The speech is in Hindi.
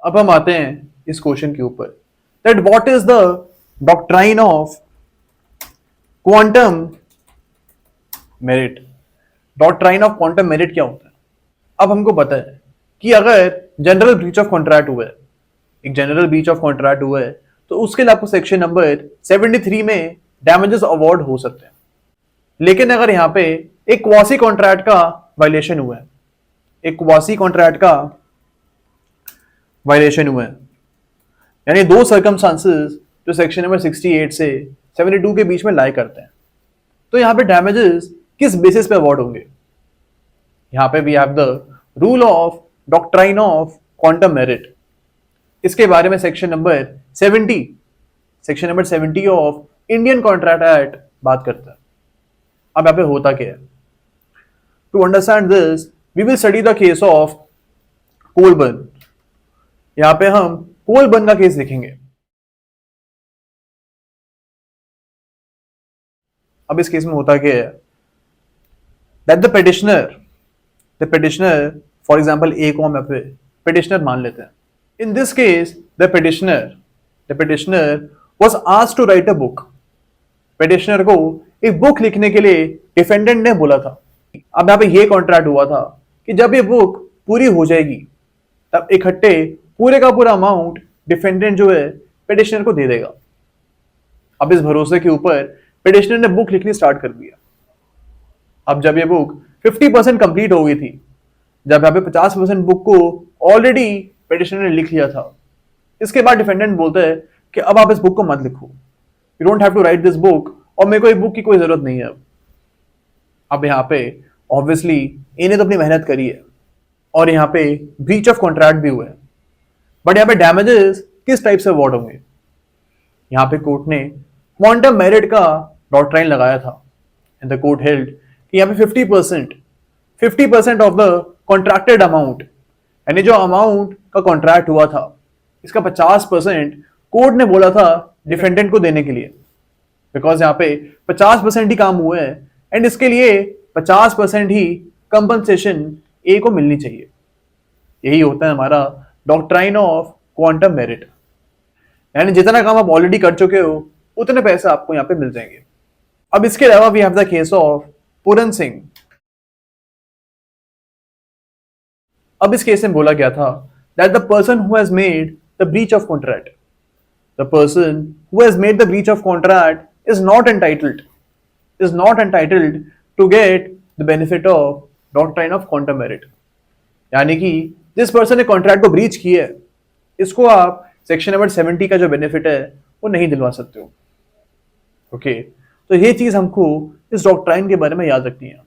अब हम आते हैं इस क्वेश्चन के ऊपर that what is the doctrine of quantum merit. Doctrine of quantum merit क्या होता है? अब हमको पता है कि अगर जनरल ब्रीच ऑफ कॉन्ट्रैक्ट हुआ है, एक जनरल ब्रीच ऑफ कॉन्ट्रैक्ट हुआ है, तो उसके लिए आपको सेक्शन नंबर 73 में डैमेजेस अवार्ड हो सकते हैं। लेकिन अगर यहाँ पे एक क्वासी कॉन्ट्रैक्ट का वायलेशन हुआ है, एक क्वासी कॉन्ट्रैक्ट का वायलेशन हुआ है, यानी दो सर्कमस्टांसेस जो सेक्शन नंबर 68 से 72 के बीच में लाई करते हैं, तो यहाँ पे डैमेजेस किस बेसिस पे अवार्ड होंगे? यहाँ पे we have the rule of doctrine of quantum merit. इसके बारे में section number 70 of Indian contract act बात करता है। अब यहाँ पे होता क्या है? To understand this we will study the case of Colburn. यहाँ पे हम कोलबर्न का केस देखेंगे। अब इस केस में होता क्या है that the petitioner for example A को हम यहाँ पे पिटिशनर मान लेते हैं। In this case the petitioner was asked to write a book. Petitioner को एक बुक लिखने के लिए डिफेंडेंट ने बोला था। अब यहाँ पे ये कॉन्ट्रैक्ट हुआ था कि जब ये बुक पूरी हो जाएगी तब इकट्ठे पूरे का पूरा अमाउंट डिफेंडेंट जो है पिटिशनर को दे देगा। अब इस भरोसे के ऊपर पिटिशनर ने बुक लिखनी स्टार्ट कर दिया। अब जब ये बुक 50% कंप्लीट हो गई थी, जब यहाँ पे 50% बुक को ऑलरेडी पिटिशनर ने लिख लिया था, इसके बाद डिफेंडेंट बोलता है कि अब आप इस बुक को मत लिखो, you don't have to write this book, और मेरे को ये बुक की कोई जरूरत नहीं है। अब यहाँ पे ऑब्वियसली इन्हें तो अपनी मेहनत करी है और यहाँ पे ब्रीच ऑफ कॉन्ट्रैक्ट भी हुआ है, बट यहाँ पे डैमेजेस किस टाइप से अवार्ड होंगे? यहाँ पे कोर्ट ने क्वांटम मेरिट का डॉक्ट्राइन लगाया था एंड द कोर्ट हेल्ड कि यहाँ पे 50% ऑफ द कॉन्ट्रैक्टेड अमाउंट, यानी जो अमाउंट का कॉन्ट्रैक्ट हुआ था, इसका 50% कोर्ट ने बोला था डिफेंडेंट को देने के लिए, बिकॉज यहाँ पे 50% ही काम हुए हैं एंड इसके लिए 50% ही कंपनसेशन ए को मिलनी चाहिए। यही होता है हमारा डॉक्ट्राइन ऑफ क्वांटम मेरिट, यानी जितना काम आप ऑलरेडी कर चुके हो उतने पैसे आपको यहाँ पे मिल जाएंगे। अब इसके अलावा we have the case of Puran Singh. अब इस केस में बोला गया था that the person who has made the breach of contract, the person who has made the breach of contract is not entitled to get the benefit of doctrine of quantum meruit. यानी कि जिस पर्सन ने कॉन्ट्रैक्ट को ब्रीच किया है, इसको आप सेक्शन नंबर 70 का जो बेनिफिट है वो नहीं दिलवा सकते हो। ओके, तो ये चीज हमको इस डॉक्ट्राइन के बारे में याद रखनी है।